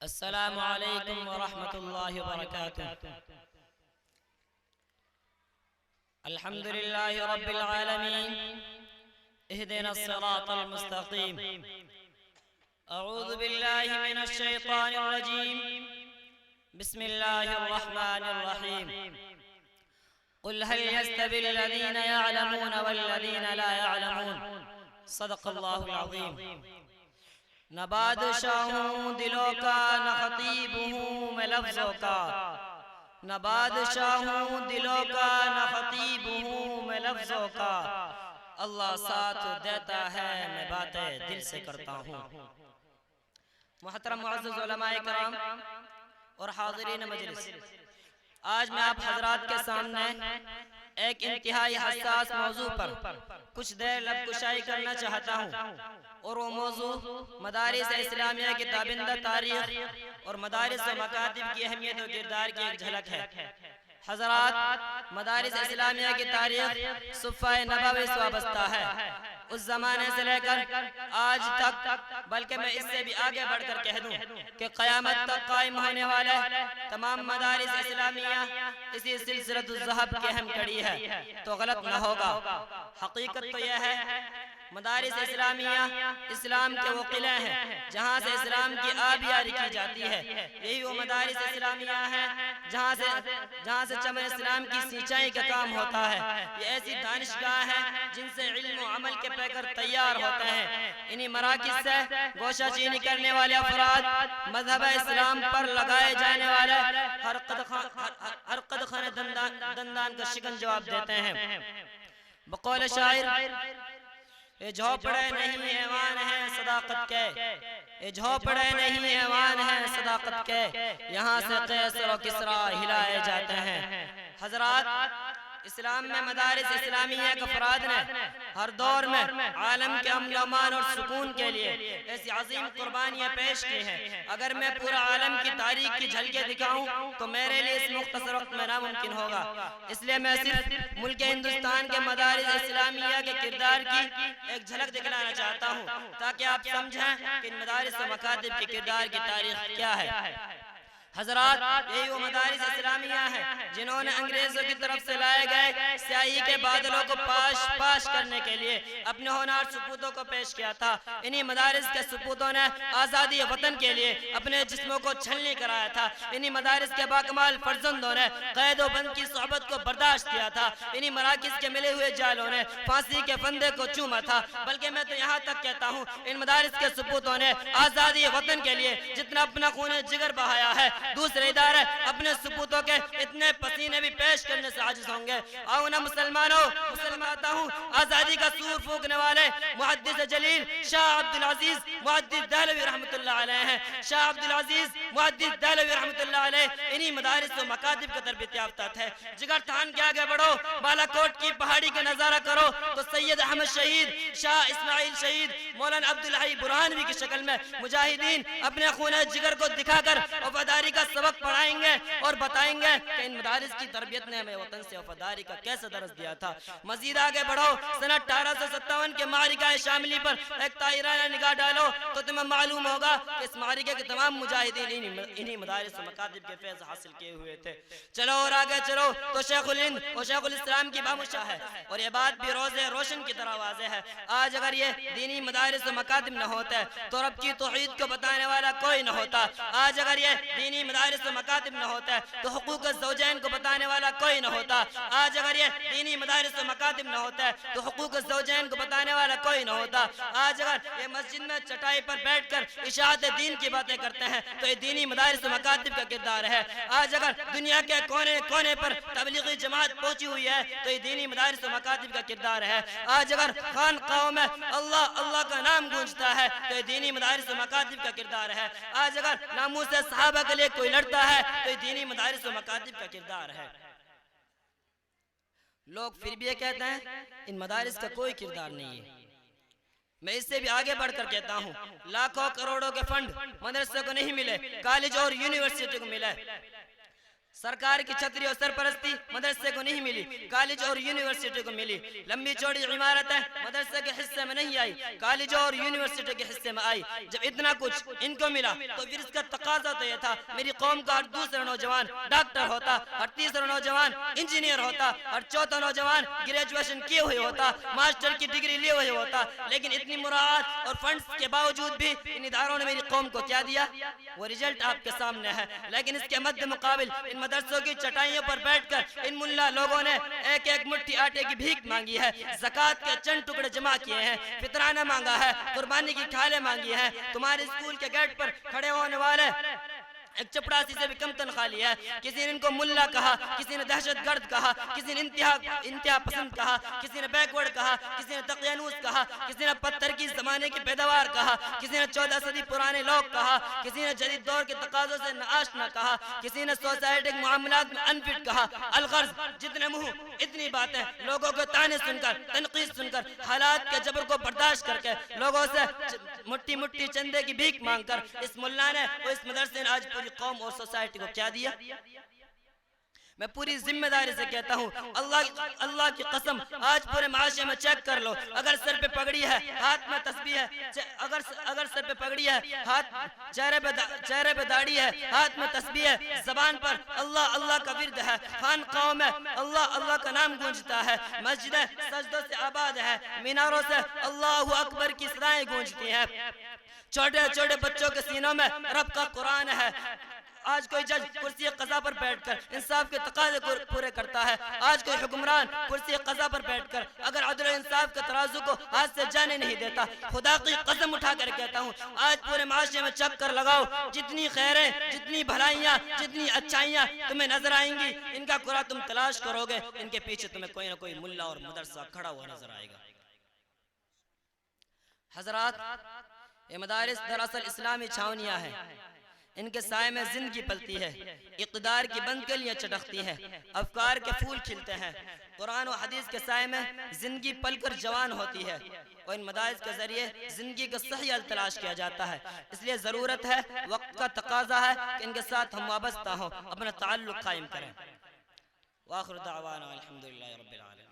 السلام علیکم ورحمۃ اللہ وبرکاتہ۔ الحمد للہ رب العالمین، اہدنا الصراط المستقیم۔ اعوذ باللہ من الشیطان الرجیم، بسم اللہ الرحمن الرحیم۔ قل هل يستوي الذین يعلمون والذین لا يعلمون، صدق اللہ العظیم۔ نہ بادشاہ ہوں دلوں کا، نہ خطیب ہوں میں لفظوں کا، نہ بادشاہ ہوں دلوں کا، نہ خطیب ہوں میں لفظوں کا، اللہ ساتھ دیتا ہے میں باتیں دل سے کرتا ہوں۔ محترم معزز علماء کرام اور حاضرین مجلس، آج میں آپ حضرات کے سامنے ایک انتہائی حساس موضوع پر کچھ دیر لب کشائی کرنا چاہتا ہوں، اور وہ موضوع مدارس اسلامیہ کی تابندہ تاریخ اور مدارس و مکاتب کی اہمیت و کردار کی ایک جھلک ہے۔ حضرات، مدارس اسلامیہ کی تاریخ صفحہ نبوی سے وابستہ ہے، اس زمانے سے لے کر آج تک، بلکہ میں اس سے بھی آگے بڑھ کر کہہ دوں کہ قیامت تک قائم ہونے والے تمام مدارس اسلامیہ اسی سلسلۃ الذہب کی اہم کڑی ہے، تو غلط نہ ہوگا۔ حقیقت تو یہ ہے مدارس اسلامیہ اسلام کے وہ قلعے ہیں جہاں سے اسلام کی آبیاری کی جاتی ہے، یہی وہ مدارس اسلامیہ ہیں جہاں سے چمن اسلام کی سینچائی کا کام ہوتا ہے۔ یہ ایسی دانشگاہ ہیں جن سے علم و عمل کے پیکر تیار ہوتے ہیں۔ انہی مراکز سے گوشہ چینی کرنے والے افراد مذہب اسلام پر لگائے جانے والے ہر قدخانہ دندان کا شکن جواب دیتے ہیں۔ بقول شاعر، یہ جھوپڑے نہیں ایوان ہیں صداقت کے، یہ جھوپڑے نہیں ایوان ہیں صداقت کے، یہاں سے قیصر و کسریٰ ہلائے جاتے ہیں۔ حضرات، اسلام میں مدارس اسلامیہ کے افراد نے ہر دور میں عالم کے امن و امان اور سکون کے لیے ایسی عظیم قربانیاں پیش کی ہیں۔ اگر میں پورا عالم کی تاریخ کی جھلکیں دکھاؤں تو میرے لیے اس مختصر وقت میں ناممکن ہوگا، اس لیے میں صرف ملک ہندوستان کے مدارس اسلامیہ کے کردار کی ایک جھلک دکھلانا چاہتا ہوں، تاکہ آپ سمجھیں کہ ان مدارس و مکاتب کے کردار کی تاریخ کیا ہے۔ حضرات، یہی وہ مدارس اسلامیہ ہیں جنہوں نے انگریزوں کی طرف سے لائے گئے سیاہی کے بادلوں کو پاش کرنے کے لیے اپنے ہونہار سپوتوں کو پیش کیا تھا۔ انہی مدارس کے سپوتوں نے آزادی وطن کے لیے اپنے جسموں کو چھلنی کرایا تھا۔ انہی مدارس کے باکمال فرزندوں نے قید و بند کی صحبت کو برداشت کیا تھا۔ انہی مراکز کے ملے ہوئے جالوں نے پھانسی کے پھندے کو چوما تھا۔ بلکہ میں تو یہاں تک کہتا ہوں، ان مدارس کے سپوتوں نے آزادی وطن کے لیے جتنا اپنا خون جگر بہایا ہے، دوسرے ادارے اپنے سپوتوں کے اتنے پسینے بھی پیش کرنے سے عاجز ہوں گے۔ آؤ نا مسلمانوں، مسلماتا ہوں آزادی کا سور پھونکنے والے محدث جلیل شاہ عبدالعزیز محدث دہلوی رحمت اللہ علیہ ہیں۔ شاہ عبدالعزیز محدث دہلوی رحمت اللہ علیہ انہی مدارس و مکاتب کا تربیت یافتہ تھے۔ جگر تھان کے آگے بڑھو، بالا کوٹ کی پہاڑی کا نظارہ کرو تو سید احمد شہید، شاہ اسماعیل شہید، مولانا عبدالحی برہانوی کی شکل میں مجاہدین اپنے خون جگر کو دکھا کر وفاداری کا سبق پڑھائیں گے اور بتائیں گے کہ ان مدارس کی تربیت نے ہمیں وطن سے وفاداری کا کیسے درس دیا تھا۔ مزید آگے بڑھو، سنہ 1857 کے معرکہ شاملی پر ایک طائرانہ نگاہ ڈالو تو تمہیں معلوم ہوگا کہ اس معرکے کے تمام مجاہدین انہی مدارس و مکاتب کے فیض حاصل کیے ہوئے تھے۔ چلو اور آگے چلو تو شیخ الہند اور شیخ الاسلام کی بامشاہ ہے، اور یہ بات بھی روز روشن کی طرح واضح ہے۔ آج اگر یہ دینی مدارس و مکاتب نہ ہوتے تو رب کی توحید کو بتانے والا کوئی نہ ہوتا۔ آج اگر یہ دینی مدارس و مکاتب نہ ہوتا تو حقوق الزوجین کو بتانے والا کوئی نہ ہوتا۔ آج اگر یہ دینی مدارس و مکاتب نہ ہوتا تو حقوق الزوجین کو بتانے والا کوئی نہ ہوتا۔ آج اگر یہ مسجد میں چٹائی پر بیٹھ کر اشاعت دین کی باتیں کرتے ہیں تو یہ دینی مدارس و مکاتب کا کردار ہے۔ آج اگر دنیا کے کونے کونے پر تبلیغی جماعت پہنچی ہوئی ہے تو یہ دینی مدارس و مکاتب کا کردار ہے۔ آج اگر خانقاہوں میں اللہ اللہ کا نام گونجتا ہے تو یہ دینی مدارس و مکاتب کا کردار ہے۔ آج اگر ناموس صحابہ کے لیے کوئی لڑتا ہے تو یہ دینی مدارس و مکاتب کا کردار ہے۔ لوگ پھر بھی یہ کہتے ہیں ان مدارس کا کوئی کردار نہیں ہے۔ میں اس سے بھی آگے بڑھ کر کہتا ہوں، لاکھوں کروڑوں کے فنڈ مدرسے کو نہیں ملے، کالج اور یونیورسٹی کو ملے۔ سرکار کی چھتری اور سرپرستی مدرسے کو نہیں ملی، کالج اور یونیورسٹی کو ملی۔ لمبی چوڑی عمارتیں مدرسے کے حصے میں نہیں آئی، کالجوں اور یونیورسٹی کے حصے میں آئی۔ جب اتنا کچھ ان کو ملا تو پھر اس کا تقاضا تو یہ تھا میری قوم کا ہر دوسرا نوجوان ڈاکٹر ہوتا، ہر تیسرا نوجوان انجینئر ہوتا، ہر چوتھا نوجوان گریجویشن کیے ہوئے ہوتا، ماسٹر کی ڈگری لیے ہوئے ہوتا۔ لیکن اتنی مراعات اور فنڈز کے باوجود بھی ان اداروں نے میری قوم کو کیا دیا؟ وہ رزلٹ آپ کے سامنے ہے۔ لیکن اس کے مد مقابل ان مدرسوں کی چٹائیوں پر بیٹھ کر ان ملا لوگوں نے ایک ایک مٹھی آٹے کی بھیک مانگی ہے، زکوٰۃ کے چند ٹکڑے جمع کیے ہیں، فطرانہ مانگا ہے، قربانی کی کھالیں مانگی ہیں۔ تمہارے اسکول کے گیٹ پر کھڑے ہونے والے ایک چپڑاسی سے بھی کم تنخواہ لی ہے۔ کسی نے ان کو ملا کہا، کسی نے دہشت گرد کہا، کسی نے انتہا پسند کہا، کسی نے بیکورڈ کہا، کسی نے دقیانوس کہا، کسی نے پتھر کی زمانے کی پیداوار کہا، کسی نے 14 صدی پرانے لوگ کہا، کسی نے جدید دور کے تقاضوں سے ناآشنا کہا، کسی نے سوسائٹی کے معاملات میں انفٹ کہا۔ الغرض جتنے منہ اتنی باتیں، لوگوں کو طعنے سن کر، تنقید سن کر، حالات کے جبر کو برداشت کر کے، لوگوں سے مٹھی مٹھی چندے کی بھیک مانگ کر اس ملا نے اور اس مدرسے نے آج پوری قوم اور سوسائٹی کو کیا دیا؟ میں پوری ذمہ داری سے کہتا ہوں، اللہ کی قسم، آج پورے معاشرے میں چیک کر لو، اگر سر پہ پگڑی ہے، ہاتھ میں تسبیح ہے، اگر سر پہ پگڑی ہے، چہرے پہ داڑھی ہے، ہاتھ میں تسبیح ہے، زبان پر اللہ کا ورد ہے، خانقاہوں میں اللہ کا نام گونجتا ہے، مسجدیں سجدوں سے آباد ہے، میناروں سے اللہ اکبر کی صدائیں گونجتی ہیں، چھوٹے چھوٹے بچوں کے سینوں میں رب کا قرآن ہے۔ آج کوئی جج کرسی قضا پر بیٹھ کر انصاف کے تقاضے پورے کرتا ہے، آج کوئی حکمران کرسی قضا پر بیٹھ کر اگر عدل و انصاف کے ترازو کو ہاتھ سے جانے نہیں دیتا۔ خدا کی قسم اٹھا کر کہتا ہوں، آج پورے معاشرے میں چکر لگاؤ، جتنی خیریں، جتنی بھلائیاں، جتنی اچھائیاں تمہیں نظر آئیں گی، ان کا قرآن تم تلاش کرو گے، ان کے پیچھے تمہیں کوئی نہ کوئی ملا اور مدرسہ کھڑا ہوا نظر آئے گا۔ حضرات، یہ مدارس دراصل اسلامی چھاونیاں ہیں، ان کے سائے میں زندگی پلتی ہے، اقتدار کی بند کلیاں چٹکتی ہیں، افکار کے پھول کھلتے ہیں، قرآن و حدیث کے سائے میں زندگی پل کر جوان ہوتی ہے، اور ان مدارس کے ذریعے زندگی کا صحیح حل تلاش کیا جاتا ہے۔ اس لیے ضرورت ہے، وقت کا تقاضا ہے کہ ان کے ساتھ ہم وابستہ ہوں، اپنا تعلق قائم کریں۔ وآخر دعوانا الحمدللہ رب العالمین۔